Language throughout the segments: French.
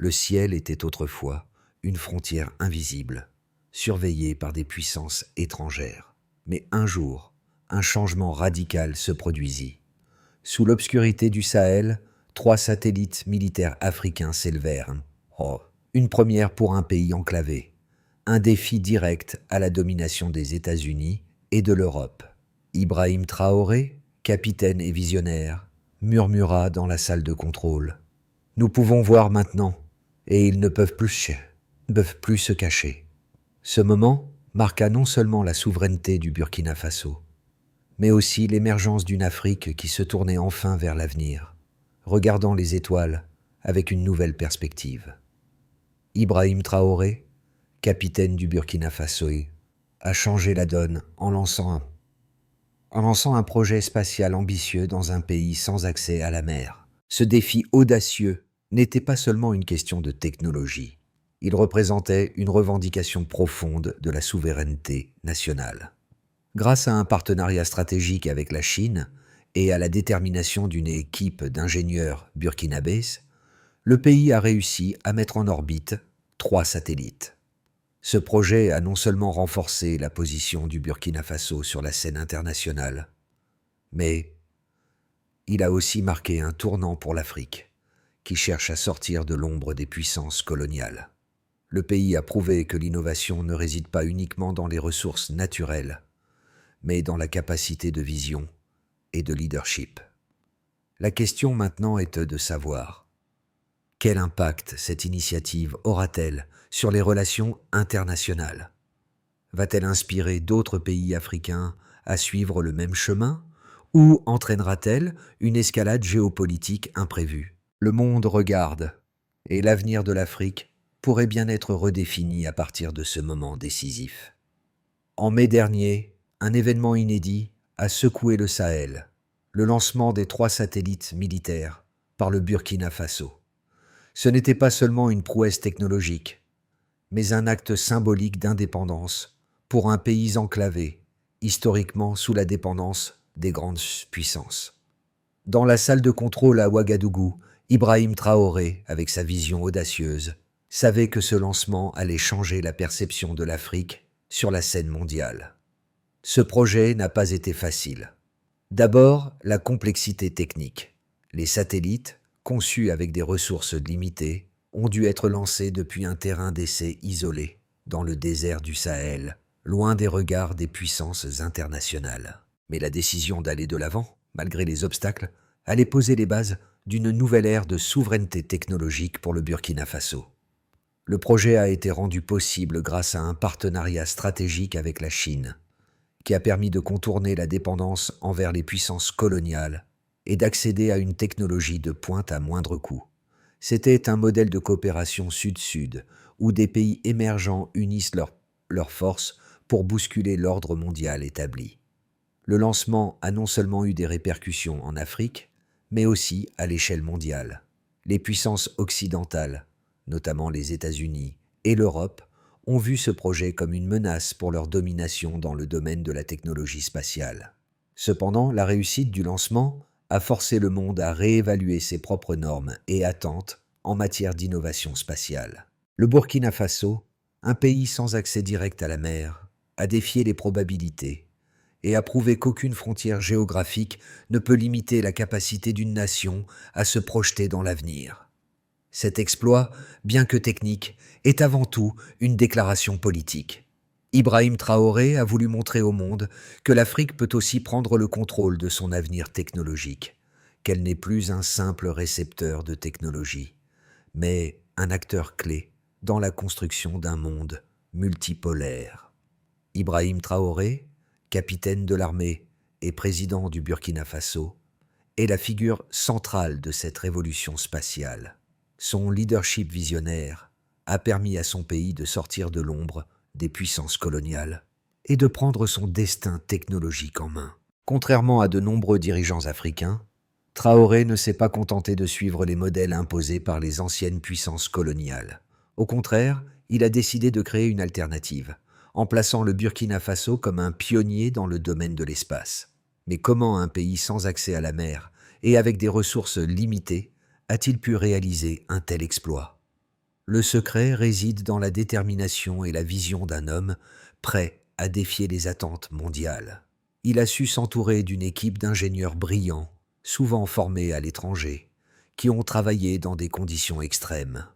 Le ciel était autrefois une frontière invisible, surveillée par des puissances étrangères. Mais un jour, un changement radical se produisit. Sous l'obscurité du Sahel, 3 satellites militaires africains s'élevèrent. Oh, une première pour un pays enclavé, un défi direct à la domination des États-Unis et de l'Europe. Ibrahim Traoré, capitaine et visionnaire, murmura dans la salle de contrôle. « Nous pouvons voir maintenant, et ils ne peuvent plus se cacher. » Ce moment marqua non seulement la souveraineté du Burkina Faso, mais aussi l'émergence d'une Afrique qui se tournait enfin vers l'avenir, regardant les étoiles avec une nouvelle perspective. Ibrahim Traoré, capitaine du Burkina Faso, a changé la donne en lançant un projet spatial ambitieux dans un pays sans accès à la mer. Ce défi audacieux n'était pas seulement une question de technologie, il représentait une revendication profonde de la souveraineté nationale. Grâce à un partenariat stratégique avec la Chine et à la détermination d'une équipe d'ingénieurs burkinabés, le pays a réussi à mettre en orbite 3 satellites. Ce projet a non seulement renforcé la position du Burkina Faso sur la scène internationale, mais il a aussi marqué un tournant pour l'Afrique, qui cherche à sortir de l'ombre des puissances coloniales. Le pays a prouvé que l'innovation ne réside pas uniquement dans les ressources naturelles, mais dans la capacité de vision et de leadership. La question maintenant est de savoir quel impact cette initiative aura-t-elle sur les relations internationales? Va-t-elle inspirer d'autres pays africains à suivre le même chemin ou entraînera-t-elle une escalade géopolitique imprévue? Le monde regarde et l'avenir de l'Afrique pourrait bien être redéfini à partir de ce moment décisif. En mai dernier, un événement inédit a secoué le Sahel, le lancement des 3 satellites militaires par le Burkina Faso. Ce n'était pas seulement une prouesse technologique, mais un acte symbolique d'indépendance pour un pays enclavé, historiquement sous la dépendance des grandes puissances. Dans la salle de contrôle à Ouagadougou, Ibrahim Traoré, avec sa vision audacieuse, savait que ce lancement allait changer la perception de l'Afrique sur la scène mondiale. Ce projet n'a pas été facile. D'abord, la complexité technique. Les satellites, conçus avec des ressources limitées, ont dû être lancés depuis un terrain d'essai isolé, dans le désert du Sahel, loin des regards des puissances internationales. Mais la décision d'aller de l'avant, malgré les obstacles, allait poser les bases d'une nouvelle ère de souveraineté technologique pour le Burkina Faso. Le projet a été rendu possible grâce à un partenariat stratégique avec la Chine, qui a permis de contourner la dépendance envers les puissances coloniales et d'accéder à une technologie de pointe à moindre coût. C'était un modèle de coopération sud-sud, où des pays émergents unissent leurs forces pour bousculer l'ordre mondial établi. Le lancement a non seulement eu des répercussions en Afrique, mais aussi à l'échelle mondiale. Les puissances occidentales, notamment les États-Unis et l'Europe, ont vu ce projet comme une menace pour leur domination dans le domaine de la technologie spatiale. Cependant, la réussite du lancement a forcé le monde à réévaluer ses propres normes et attentes en matière d'innovation spatiale. Le Burkina Faso, un pays sans accès direct à la mer, a défié les probabilités et a prouvé qu'aucune frontière géographique ne peut limiter la capacité d'une nation à se projeter dans l'avenir. Cet exploit, bien que technique, est avant tout une déclaration politique. Ibrahim Traoré a voulu montrer au monde que l'Afrique peut aussi prendre le contrôle de son avenir technologique, qu'elle n'est plus un simple récepteur de technologie, mais un acteur clé dans la construction d'un monde multipolaire. Ibrahim Traoré, capitaine de l'armée et président du Burkina Faso, est la figure centrale de cette révolution spatiale. Son leadership visionnaire a permis à son pays de sortir de l'ombre des puissances coloniales et de prendre son destin technologique en main. Contrairement à de nombreux dirigeants africains, Traoré ne s'est pas contenté de suivre les modèles imposés par les anciennes puissances coloniales. Au contraire, il a décidé de créer une alternative, en plaçant le Burkina Faso comme un pionnier dans le domaine de l'espace. Mais comment un pays sans accès à la mer et avec des ressources limitées a-t-il pu réaliser un tel exploit? Le secret réside dans la détermination et la vision d'un homme prêt à défier les attentes mondiales. Il a su s'entourer d'une équipe d'ingénieurs brillants, souvent formés à l'étranger, qui ont travaillé dans des conditions extrêmes.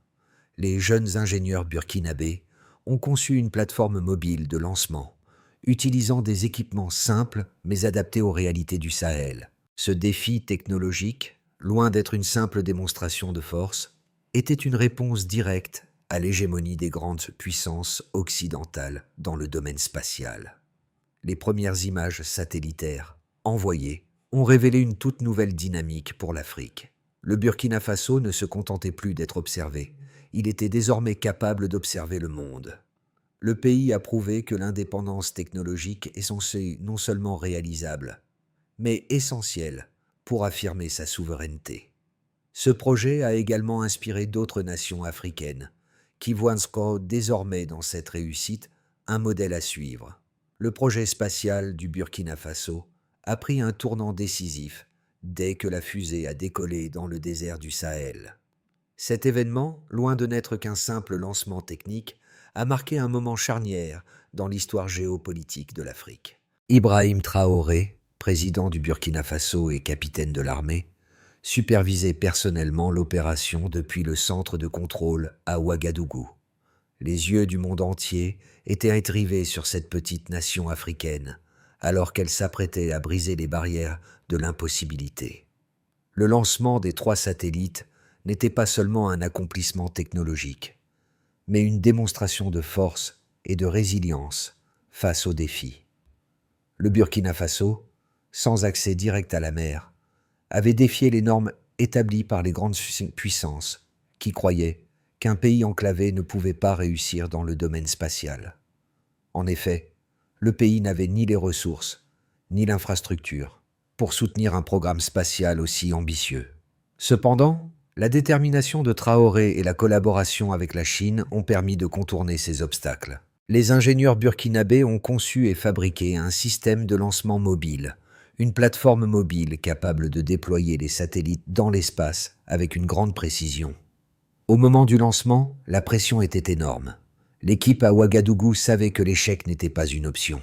Les jeunes ingénieurs burkinabés ont conçu une plateforme mobile de lancement, utilisant des équipements simples mais adaptés aux réalités du Sahel. Ce défi technologique, loin d'être une simple démonstration de force, était une réponse directe à l'hégémonie des grandes puissances occidentales dans le domaine spatial. Les premières images satellitaires envoyées ont révélé une toute nouvelle dynamique pour l'Afrique. Le Burkina Faso ne se contentait plus d'être observé, il était désormais capable d'observer le monde. Le pays a prouvé que l'indépendance technologique est censée non seulement réalisable, mais essentielle pour affirmer sa souveraineté. Ce projet a également inspiré d'autres nations africaines, qui voient désormais dans cette réussite un modèle à suivre. Le projet spatial du Burkina Faso a pris un tournant décisif dès que la fusée a décollé dans le désert du Sahel. Cet événement, loin de n'être qu'un simple lancement technique, a marqué un moment charnière dans l'histoire géopolitique de l'Afrique. Ibrahim Traoré, président du Burkina Faso et capitaine de l'armée, supervisait personnellement l'opération depuis le centre de contrôle à Ouagadougou. Les yeux du monde entier étaient rivés sur cette petite nation africaine, alors qu'elle s'apprêtait à briser les barrières de l'impossibilité. Le lancement des 3 satellites n'était pas seulement un accomplissement technologique, mais une démonstration de force et de résilience face aux défis. Le Burkina Faso, sans accès direct à la mer, avait défié les normes établies par les grandes puissances qui croyaient qu'un pays enclavé ne pouvait pas réussir dans le domaine spatial. En effet, le pays n'avait ni les ressources, ni l'infrastructure pour soutenir un programme spatial aussi ambitieux. Cependant, la détermination de Traoré et la collaboration avec la Chine ont permis de contourner ces obstacles. Les ingénieurs burkinabés ont conçu et fabriqué un système de lancement mobile, une plateforme mobile capable de déployer les satellites dans l'espace avec une grande précision. Au moment du lancement, la pression était énorme. L'équipe à Ouagadougou savait que l'échec n'était pas une option.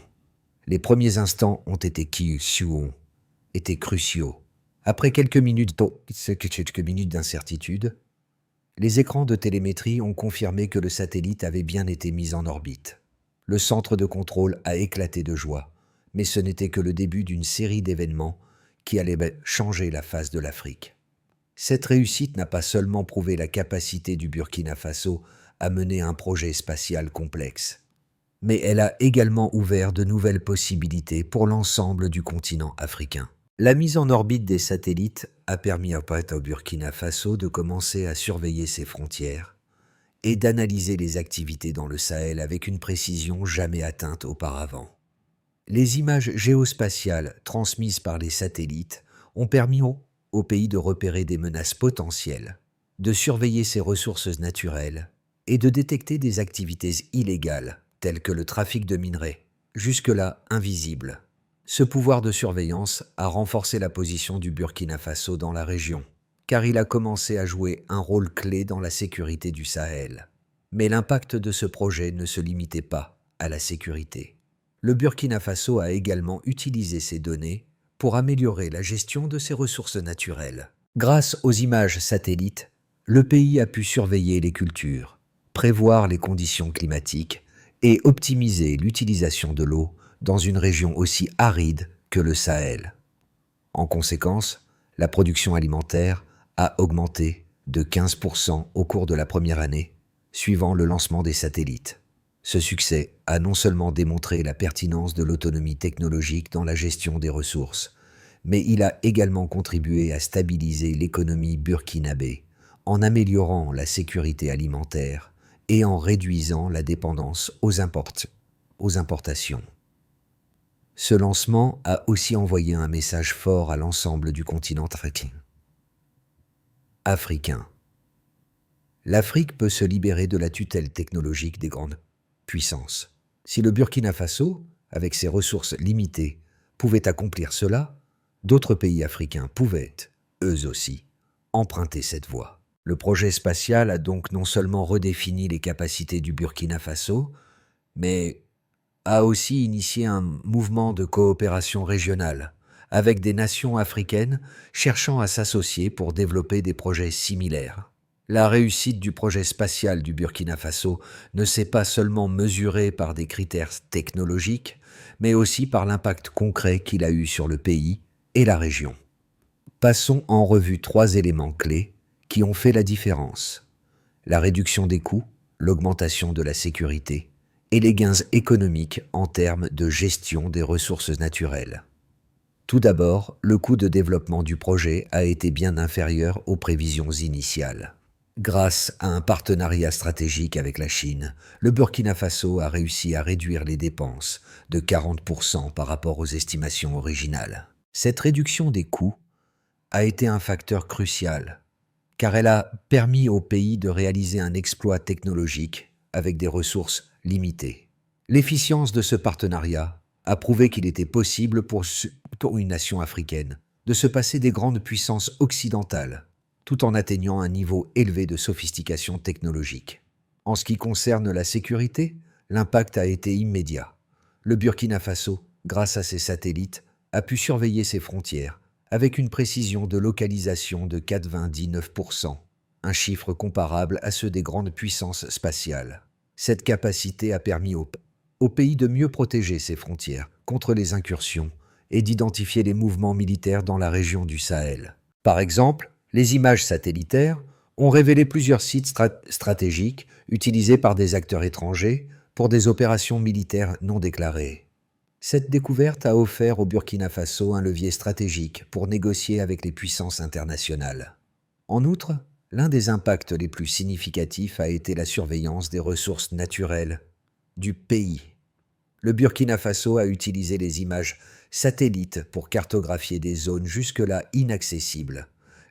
Les premiers instants ont été cruciaux. Après quelques minutes d'incertitude, les écrans de télémétrie ont confirmé que le satellite avait bien été mis en orbite. Le centre de contrôle a éclaté de joie, mais ce n'était que le début d'une série d'événements qui allaient changer la face de l'Afrique. Cette réussite n'a pas seulement prouvé la capacité du Burkina Faso à mener un projet spatial complexe, mais elle a également ouvert de nouvelles possibilités pour l'ensemble du continent africain. La mise en orbite des satellites a permis au Burkina Faso de commencer à surveiller ses frontières et d'analyser les activités dans le Sahel avec une précision jamais atteinte auparavant. Les images géospatiales transmises par les satellites ont permis au pays de repérer des menaces potentielles, de surveiller ses ressources naturelles et de détecter des activités illégales telles que le trafic de minerais, jusque-là invisibles. Ce pouvoir de surveillance a renforcé la position du Burkina Faso dans la région, car il a commencé à jouer un rôle clé dans la sécurité du Sahel. Mais l'impact de ce projet ne se limitait pas à la sécurité. Le Burkina Faso a également utilisé ces données pour améliorer la gestion de ses ressources naturelles. Grâce aux images satellites, le pays a pu surveiller les cultures, prévoir les conditions climatiques et optimiser l'utilisation de l'eau dans une région aussi aride que le Sahel. En conséquence, la production alimentaire a augmenté de 15% au cours de la première année, suivant le lancement des satellites. Ce succès a non seulement démontré la pertinence de l'autonomie technologique dans la gestion des ressources, mais il a également contribué à stabiliser l'économie burkinabé en améliorant la sécurité alimentaire et en réduisant la dépendance aux importations. Ce lancement a aussi envoyé un message fort à l'ensemble du continent africain. L'Afrique peut se libérer de la tutelle technologique des grandes puissances. Si le Burkina Faso, avec ses ressources limitées, pouvait accomplir cela, d'autres pays africains pouvaient, eux aussi, emprunter cette voie. Le projet spatial a donc non seulement redéfini les capacités du Burkina Faso, mais a aussi initié un mouvement de coopération régionale, avec des nations africaines cherchant à s'associer pour développer des projets similaires. La réussite du projet spatial du Burkina Faso ne s'est pas seulement mesurée par des critères technologiques, mais aussi par l'impact concret qu'il a eu sur le pays et la région. Passons en revue 3 éléments clés qui ont fait la différence: la réduction des coûts, l'augmentation de la sécurité et les gains économiques en termes de gestion des ressources naturelles. Tout d'abord, le coût de développement du projet a été bien inférieur aux prévisions initiales. Grâce à un partenariat stratégique avec la Chine, le Burkina Faso a réussi à réduire les dépenses de 40% par rapport aux estimations originales. Cette réduction des coûts a été un facteur crucial, car elle a permis au pays de réaliser un exploit technologique avec des ressources limitées. L'efficience de ce partenariat a prouvé qu'il était possible pour une nation africaine de se passer des grandes puissances occidentales, tout en atteignant un niveau élevé de sophistication technologique. En ce qui concerne la sécurité, l'impact a été immédiat. Le Burkina Faso, grâce à ses satellites, a pu surveiller ses frontières avec une précision de localisation de 99%, un chiffre comparable à ceux des grandes puissances spatiales. Cette capacité a permis au pays de mieux protéger ses frontières contre les incursions et d'identifier les mouvements militaires dans la région du Sahel. Par exemple, les images satellitaires ont révélé plusieurs sites stratégiques utilisés par des acteurs étrangers pour des opérations militaires non déclarées. Cette découverte a offert au Burkina Faso un levier stratégique pour négocier avec les puissances internationales. En outre, l'un des impacts les plus significatifs a été la surveillance des ressources naturelles du pays. Le Burkina Faso a utilisé les images satellites pour cartographier des zones jusque-là inaccessibles.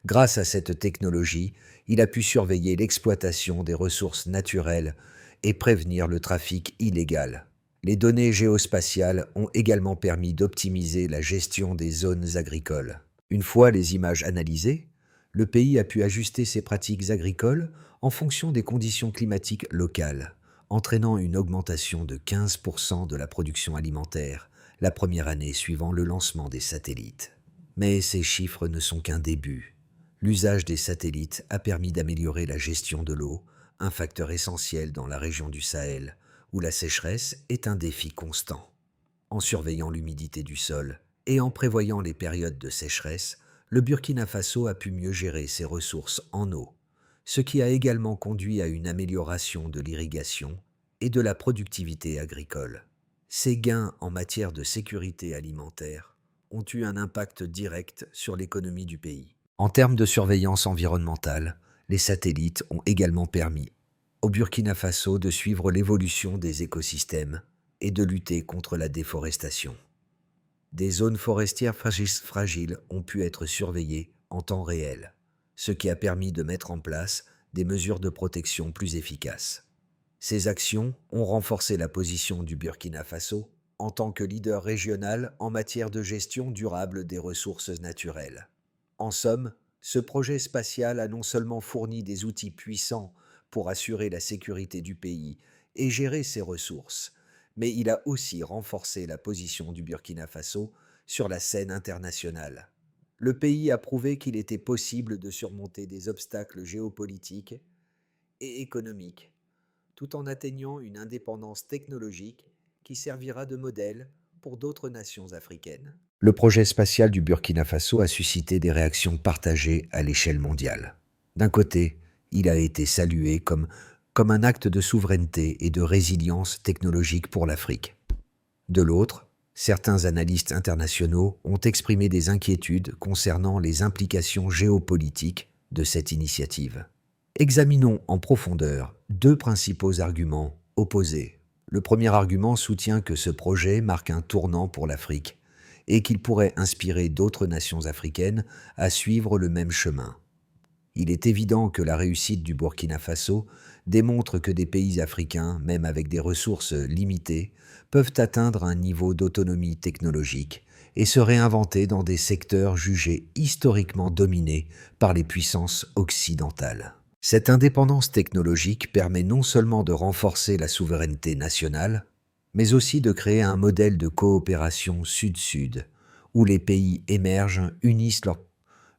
Grâce à cette technologie, il a pu surveiller l'exploitation des ressources naturelles et prévenir le trafic illégal. Les données géospatiales ont également permis d'optimiser la gestion des zones agricoles. Une fois les images analysées, le pays a pu ajuster ses pratiques agricoles en fonction des conditions climatiques locales, entraînant une augmentation de 15% de la production alimentaire la première année suivant le lancement des satellites. Mais ces chiffres ne sont qu'un début. L'usage des satellites a permis d'améliorer la gestion de l'eau, un facteur essentiel dans la région du Sahel, où la sécheresse est un défi constant. En surveillant l'humidité du sol et en prévoyant les périodes de sécheresse, le Burkina Faso a pu mieux gérer ses ressources en eau, ce qui a également conduit à une amélioration de l'irrigation et de la productivité agricole. Ces gains en matière de sécurité alimentaire ont eu un impact direct sur l'économie du pays. En termes de surveillance environnementale, les satellites ont également permis au Burkina Faso de suivre l'évolution des écosystèmes et de lutter contre la déforestation. Des zones forestières fragiles ont pu être surveillées en temps réel, ce qui a permis de mettre en place des mesures de protection plus efficaces. Ces actions ont renforcé la position du Burkina Faso en tant que leader régional en matière de gestion durable des ressources naturelles. En somme, ce projet spatial a non seulement fourni des outils puissants pour assurer la sécurité du pays et gérer ses ressources, mais il a aussi renforcé la position du Burkina Faso sur la scène internationale. Le pays a prouvé qu'il était possible de surmonter des obstacles géopolitiques et économiques, tout en atteignant une indépendance technologique qui servira de modèle pour d'autres nations africaines. Le projet spatial du Burkina Faso a suscité des réactions partagées à l'échelle mondiale. D'un côté, il a été salué comme un acte de souveraineté et de résilience technologique pour l'Afrique. De l'autre, certains analystes internationaux ont exprimé des inquiétudes concernant les implications géopolitiques de cette initiative. Examinons en profondeur 2 principaux arguments opposés. Le premier argument soutient que ce projet marque un tournant pour l'Afrique et qu'il pourrait inspirer d'autres nations africaines à suivre le même chemin. Il est évident que la réussite du Burkina Faso démontre que des pays africains, même avec des ressources limitées, peuvent atteindre un niveau d'autonomie technologique et se réinventer dans des secteurs jugés historiquement dominés par les puissances occidentales. Cette indépendance technologique permet non seulement de renforcer la souveraineté nationale, mais aussi de créer un modèle de coopération sud-sud, où les pays émergent, unissent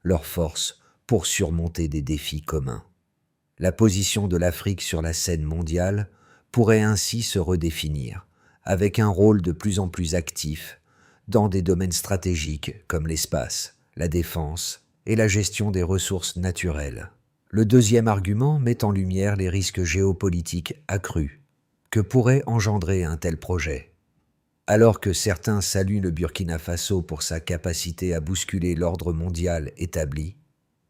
leurs forces pour surmonter des défis communs. La position de l'Afrique sur la scène mondiale pourrait ainsi se redéfinir, avec un rôle de plus en plus actif dans des domaines stratégiques comme l'espace, la défense et la gestion des ressources naturelles. Le deuxième argument met en lumière les risques géopolitiques accrus que pourrait engendrer un tel projet. Alors que certains saluent le Burkina Faso pour sa capacité à bousculer l'ordre mondial établi,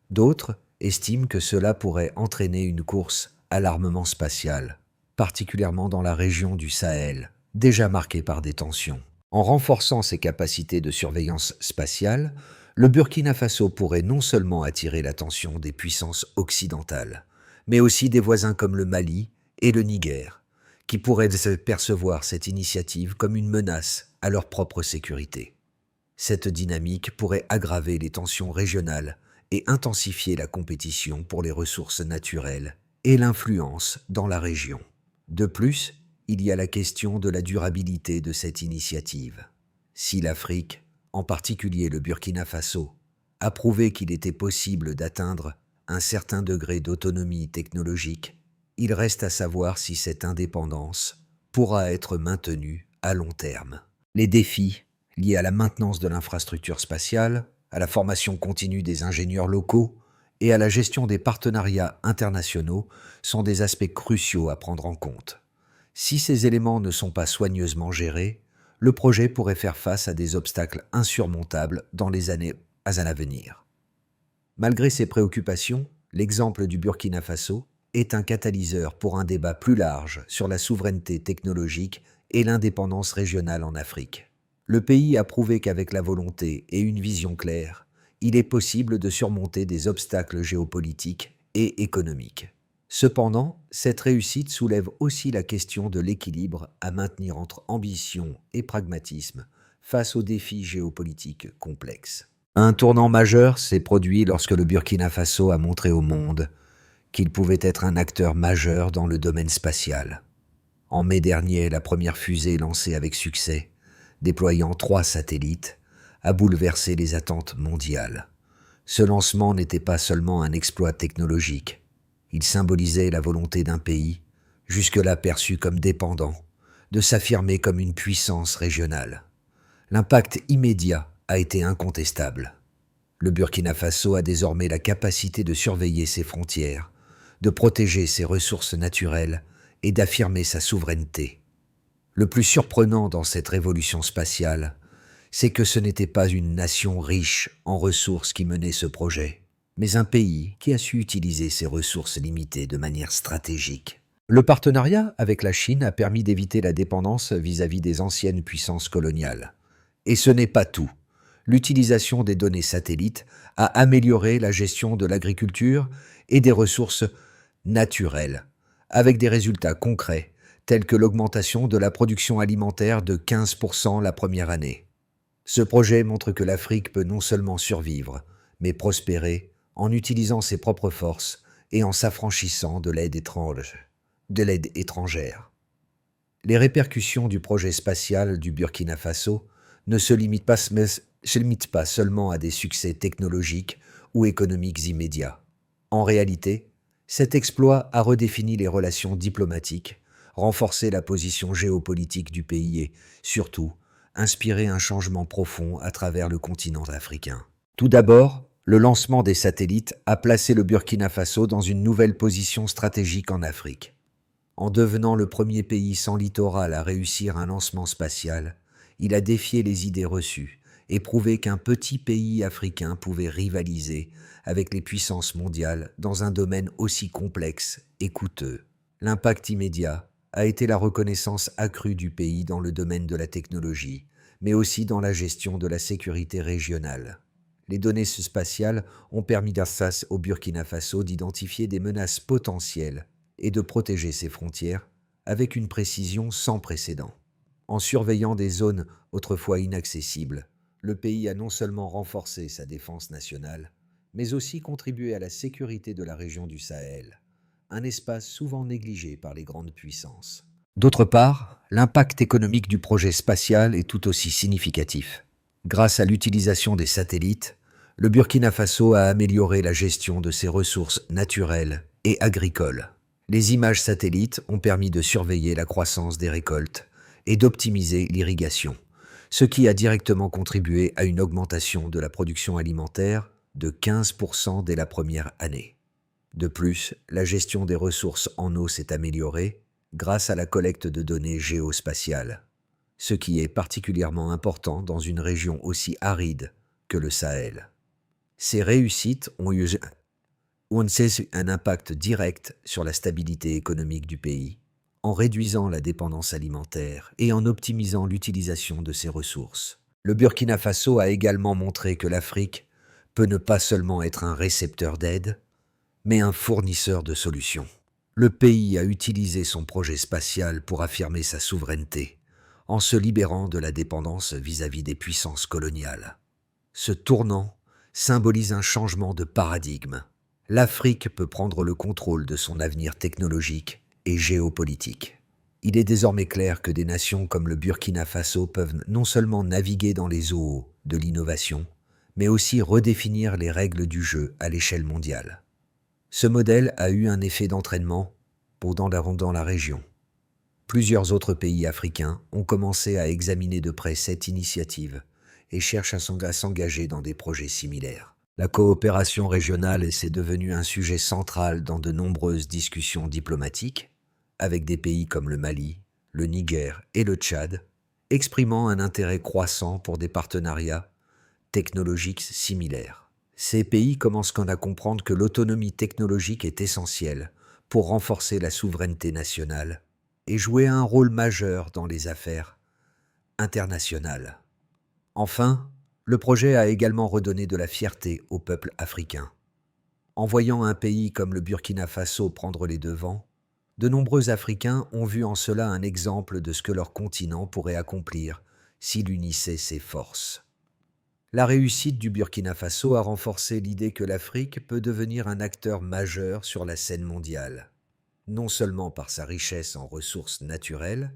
d'autres estiment que cela pourrait entraîner une course à l'armement spatial, particulièrement dans la région du Sahel, déjà marquée par des tensions. En renforçant ses capacités de surveillance spatiale, le Burkina Faso pourrait non seulement attirer l'attention des puissances occidentales, mais aussi des voisins comme le Mali et le Niger, qui pourraient percevoir cette initiative comme une menace à leur propre sécurité. Cette dynamique pourrait aggraver les tensions régionales et intensifier la compétition pour les ressources naturelles et l'influence dans la région. De plus, il y a la question de la durabilité de cette initiative. Si l'Afrique, en particulier le Burkina Faso, a prouvé qu'il était possible d'atteindre un certain degré d'autonomie technologique, il reste à savoir si cette indépendance pourra être maintenue à long terme. Les défis liés à la maintenance de l'infrastructure spatiale, à la formation continue des ingénieurs locaux et à la gestion des partenariats internationaux sont des aspects cruciaux à prendre en compte. Si ces éléments ne sont pas soigneusement gérés, le projet pourrait faire face à des obstacles insurmontables dans les années à venir. Malgré ces préoccupations, l'exemple du Burkina Faso est un catalyseur pour un débat plus large sur la souveraineté technologique et l'indépendance régionale en Afrique. Le pays a prouvé qu'avec la volonté et une vision claire, il est possible de surmonter des obstacles géopolitiques et économiques. Cependant, cette réussite soulève aussi la question de l'équilibre à maintenir entre ambition et pragmatisme face aux défis géopolitiques complexes. Un tournant majeur s'est produit lorsque le Burkina Faso a montré au monde qu'il pouvait être un acteur majeur dans le domaine spatial. En mai dernier, la première fusée lancée avec succès, déployant 3 satellites, a bouleversé les attentes mondiales. Ce lancement n'était pas seulement un exploit technologique, il symbolisait la volonté d'un pays, jusque-là perçu comme dépendant, de s'affirmer comme une puissance régionale. L'impact immédiat a été incontestable. Le Burkina Faso a désormais la capacité de surveiller ses frontières, de protéger ses ressources naturelles et d'affirmer sa souveraineté. Le plus surprenant dans cette révolution spatiale, c'est que ce n'était pas une nation riche en ressources qui menait ce projet, mais un pays qui a su utiliser ses ressources limitées de manière stratégique. Le partenariat avec la Chine a permis d'éviter la dépendance vis-à-vis des anciennes puissances coloniales. Et ce n'est pas tout. L'utilisation des données satellites a amélioré la gestion de l'agriculture et des ressources naturelles, avec des résultats concrets, tels que l'augmentation de la production alimentaire de 15% la première année. Ce projet montre que l'Afrique peut non seulement survivre, mais prospérer en utilisant ses propres forces et en s'affranchissant de l'aide étrangère. Les répercussions du projet spatial du Burkina Faso ne se limitent pas seulement à des succès technologiques ou économiques immédiats. En réalité, cet exploit a redéfini les relations diplomatiques, renforcé la position géopolitique du pays et, surtout, inspiré un changement profond à travers le continent africain. Tout d'abord, le lancement des satellites a placé le Burkina Faso dans une nouvelle position stratégique en Afrique. En devenant le premier pays sans littoral à réussir un lancement spatial, il a défié les idées reçues et prouvé qu'un petit pays africain pouvait rivaliser avec les puissances mondiales dans un domaine aussi complexe et coûteux. L'impact immédiat a été la reconnaissance accrue du pays dans le domaine de la technologie, mais aussi dans la gestion de la sécurité régionale. Les données spatiales ont permis au Burkina Faso d'identifier des menaces potentielles et de protéger ses frontières avec une précision sans précédent. En surveillant des zones autrefois inaccessibles, le pays a non seulement renforcé sa défense nationale, mais aussi contribué à la sécurité de la région du Sahel, un espace souvent négligé par les grandes puissances. D'autre part, l'impact économique du projet spatial est tout aussi significatif. Grâce à l'utilisation des satellites, le Burkina Faso a amélioré la gestion de ses ressources naturelles et agricoles. Les images satellites ont permis de surveiller la croissance des récoltes et d'optimiser l'irrigation, ce qui a directement contribué à une augmentation de la production alimentaire de 15% dès la première année. De plus, la gestion des ressources en eau s'est améliorée grâce à la collecte de données géospatiales, ce qui est particulièrement important dans une région aussi aride que le Sahel. Ces réussites ont eu un impact direct sur la stabilité économique du pays, en réduisant la dépendance alimentaire et en optimisant l'utilisation de ses ressources. Le Burkina Faso a également montré que l'Afrique peut ne pas seulement être un récepteur d'aide, mais un fournisseur de solutions. Le pays a utilisé son projet spatial pour affirmer sa souveraineté, en se libérant de la dépendance vis-à-vis des puissances coloniales. Ce tournant symbolise un changement de paradigme. L'Afrique peut prendre le contrôle de son avenir technologique et géopolitique. Il est désormais clair que des nations comme le Burkina Faso peuvent non seulement naviguer dans les eaux de l'innovation, mais aussi redéfinir les règles du jeu à l'échelle mondiale. Ce modèle a eu un effet d'entraînement dans la région. Plusieurs autres pays africains ont commencé à examiner de près cette initiative et cherchent à s'engager dans des projets similaires. La coopération régionale est devenu un sujet central dans de nombreuses discussions diplomatiques, avec des pays comme le Mali, le Niger et le Tchad, exprimant un intérêt croissant pour des partenariats technologiques similaires. Ces pays commencent à comprendre que l'autonomie technologique est essentielle pour renforcer la souveraineté nationale et jouer un rôle majeur dans les affaires internationales. Enfin, le projet a également redonné de la fierté au peuple africain. En voyant un pays comme le Burkina Faso prendre les devants, de nombreux Africains ont vu en cela un exemple de ce que leur continent pourrait accomplir s'il unissait ses forces. La réussite du Burkina Faso a renforcé l'idée que l'Afrique peut devenir un acteur majeur sur la scène mondiale, non seulement par sa richesse en ressources naturelles,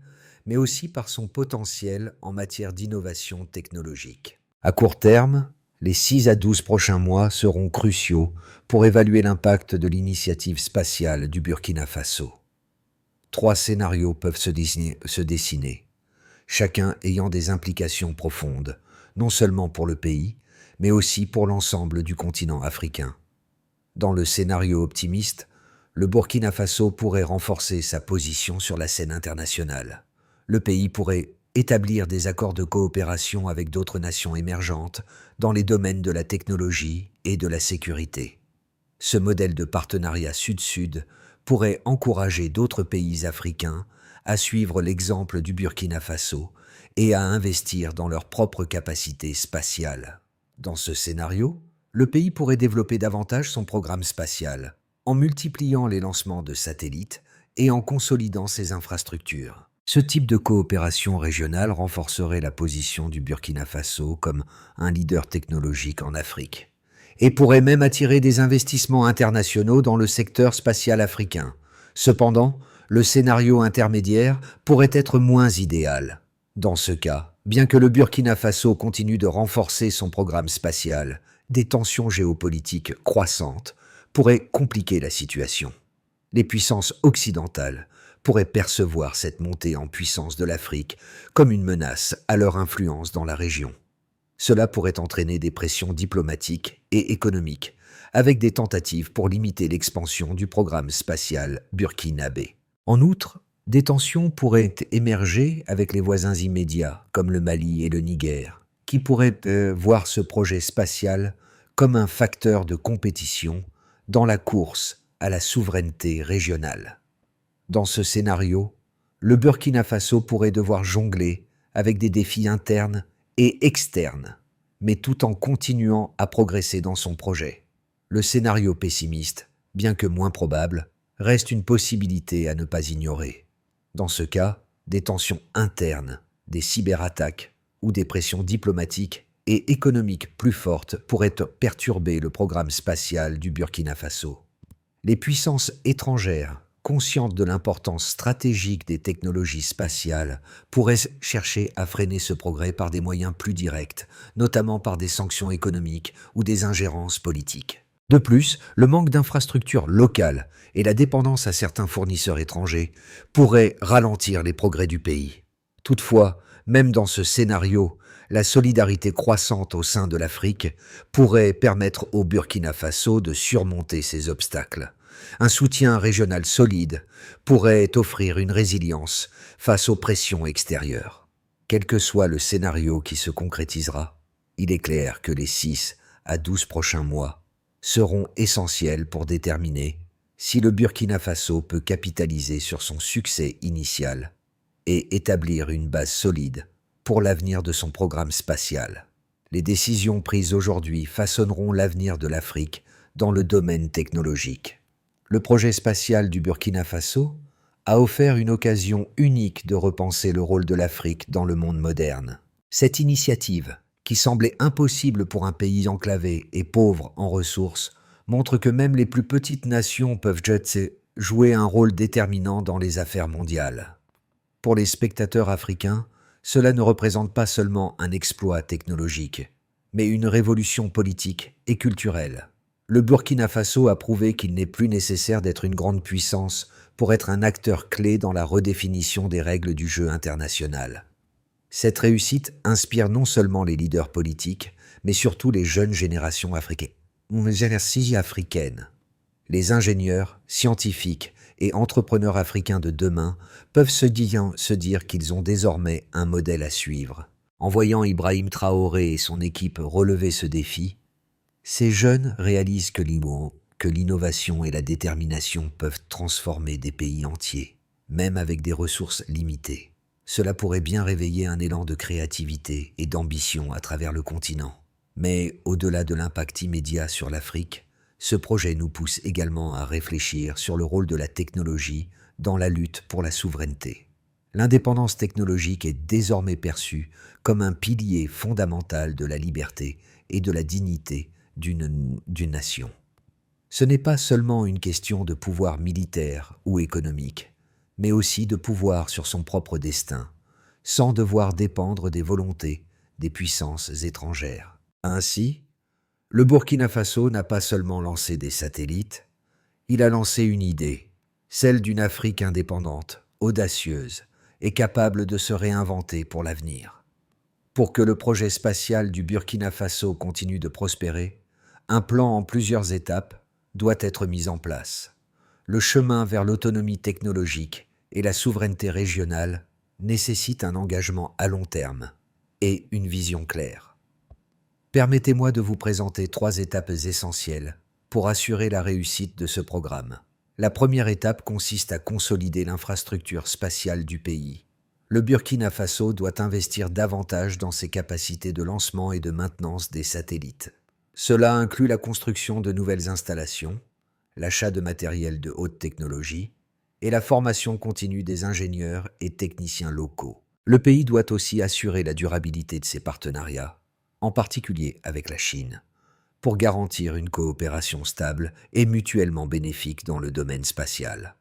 mais aussi par son potentiel en matière d'innovation technologique. À court terme, les 6 à 12 prochains mois seront cruciaux pour évaluer l'impact de l'initiative spatiale du Burkina Faso. 3 scénarios peuvent se dessiner, chacun ayant des implications profondes, non seulement pour le pays, mais aussi pour l'ensemble du continent africain. Dans le scénario optimiste, le Burkina Faso pourrait renforcer sa position sur la scène internationale. Le pays pourrait établir des accords de coopération avec d'autres nations émergentes dans les domaines de la technologie et de la sécurité. Ce modèle de partenariat sud-sud pourrait encourager d'autres pays africains à suivre l'exemple du Burkina Faso et à investir dans leurs propres capacités spatiales. Dans ce scénario, le pays pourrait développer davantage son programme spatial, en multipliant les lancements de satellites et en consolidant ses infrastructures. Ce type de coopération régionale renforcerait la position du Burkina Faso comme un leader technologique en Afrique, et pourrait même attirer des investissements internationaux dans le secteur spatial africain. Cependant, le scénario intermédiaire pourrait être moins idéal. Dans ce cas, bien que le Burkina Faso continue de renforcer son programme spatial, des tensions géopolitiques croissantes pourraient compliquer la situation. Les puissances occidentales pourraient percevoir cette montée en puissance de l'Afrique comme une menace à leur influence dans la région. Cela pourrait entraîner des pressions diplomatiques et économiques, avec des tentatives pour limiter l'expansion du programme spatial burkinabé. En outre, des tensions pourraient émerger avec les voisins immédiats, comme le Mali et le Niger, qui pourraient voir ce projet spatial comme un facteur de compétition dans la course à la souveraineté régionale. Dans ce scénario, le Burkina Faso pourrait devoir jongler avec des défis internes et externes, mais tout en continuant à progresser dans son projet. Le scénario pessimiste, bien que moins probable, reste une possibilité à ne pas ignorer. Dans ce cas, des tensions internes, des cyberattaques ou des pressions diplomatiques et économiques plus fortes pourraient perturber le programme spatial du Burkina Faso. Les puissances étrangères, conscientes de l'importance stratégique des technologies spatiales, pourraient chercher à freiner ce progrès par des moyens plus directs, notamment par des sanctions économiques ou des ingérences politiques. De plus, le manque d'infrastructures locales et la dépendance à certains fournisseurs étrangers pourraient ralentir les progrès du pays. Toutefois, même dans ce scénario, la solidarité croissante au sein de l'Afrique pourrait permettre au Burkina Faso de surmonter ces obstacles. Un soutien régional solide pourrait offrir une résilience face aux pressions extérieures. Quel que soit le scénario qui se concrétisera, il est clair que les 6 à 12 prochains mois seront essentiels pour déterminer si le Burkina Faso peut capitaliser sur son succès initial et établir une base solide pour l'avenir de son programme spatial. Les décisions prises aujourd'hui façonneront l'avenir de l'Afrique dans le domaine technologique. Le projet spatial du Burkina Faso a offert une occasion unique de repenser le rôle de l'Afrique dans le monde moderne. Cette initiative, qui semblait impossible pour un pays enclavé et pauvre en ressources, montre que même les plus petites nations peuvent jouer un rôle déterminant dans les affaires mondiales. Pour les spectateurs africains, cela ne représente pas seulement un exploit technologique, mais une révolution politique et culturelle. Le Burkina Faso a prouvé qu'il n'est plus nécessaire d'être une grande puissance pour être un acteur clé dans la redéfinition des règles du jeu international. Cette réussite inspire non seulement les leaders politiques, mais surtout les jeunes générations africaines. Les ingénieurs, scientifiques et entrepreneurs africains de demain peuvent se dire qu'ils ont désormais un modèle à suivre. En voyant Ibrahim Traoré et son équipe relever ce défi, ces jeunes réalisent que l'innovation et la détermination peuvent transformer des pays entiers, même avec des ressources limitées. Cela pourrait bien réveiller un élan de créativité et d'ambition à travers le continent. Mais au-delà de l'impact immédiat sur l'Afrique, ce projet nous pousse également à réfléchir sur le rôle de la technologie dans la lutte pour la souveraineté. L'indépendance technologique est désormais perçue comme un pilier fondamental de la liberté et de la dignité d'une nation. Ce n'est pas seulement une question de pouvoir militaire ou économique, mais aussi de pouvoir sur son propre destin, sans devoir dépendre des volontés des puissances étrangères. Ainsi, le Burkina Faso n'a pas seulement lancé des satellites, il a lancé une idée, celle d'une Afrique indépendante, audacieuse et capable de se réinventer pour l'avenir. Pour que le projet spatial du Burkina Faso continue de prospérer, un plan en plusieurs étapes doit être mis en place. Le chemin vers l'autonomie technologique et la souveraineté régionale nécessite un engagement à long terme et une vision claire. Permettez-moi de vous présenter 3 étapes essentielles pour assurer la réussite de ce programme. La première étape consiste à consolider l'infrastructure spatiale du pays. Le Burkina Faso doit investir davantage dans ses capacités de lancement et de maintenance des satellites. Cela inclut la construction de nouvelles installations, l'achat de matériel de haute technologie et la formation continue des ingénieurs et techniciens locaux. Le pays doit aussi assurer la durabilité de ses partenariats, en particulier avec la Chine, pour garantir une coopération stable et mutuellement bénéfique dans le domaine spatial.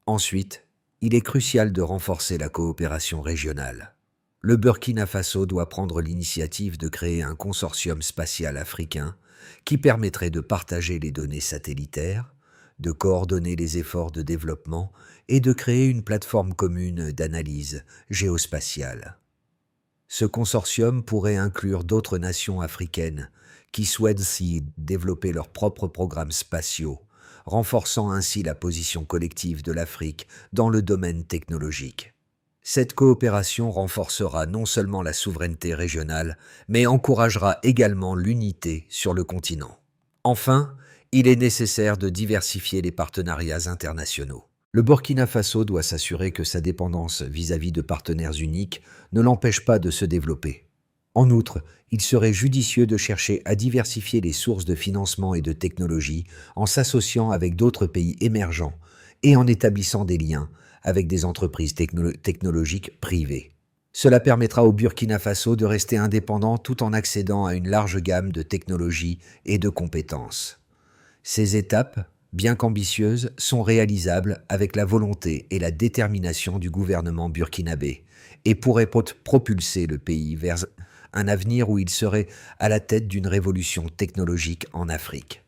Ensuite, il est crucial de renforcer la coopération régionale. Le Burkina Faso doit prendre l'initiative de créer un consortium spatial africain qui permettrait de partager les données satellitaires, de coordonner les efforts de développement et de créer une plateforme commune d'analyse géospatiale. Ce consortium pourrait inclure d'autres nations africaines qui souhaitent s'y développer leurs propres programmes spatiaux, renforçant ainsi la position collective de l'Afrique dans le domaine technologique. Cette coopération renforcera non seulement la souveraineté régionale, mais encouragera également l'unité sur le continent. Enfin, il est nécessaire de diversifier les partenariats internationaux. Le Burkina Faso doit s'assurer que sa dépendance vis-à-vis de partenaires uniques ne l'empêche pas de se développer. En outre, il serait judicieux de chercher à diversifier les sources de financement et de technologie en s'associant avec d'autres pays émergents et en établissant des liens avec des entreprises technologiques privées. Cela permettra au Burkina Faso de rester indépendant tout en accédant à une large gamme de technologies et de compétences. Ces étapes bien qu'ambitieuses, sont réalisables avec la volonté et la détermination du gouvernement burkinabé et pourraient propulser le pays vers un avenir où il serait à la tête d'une révolution technologique en Afrique.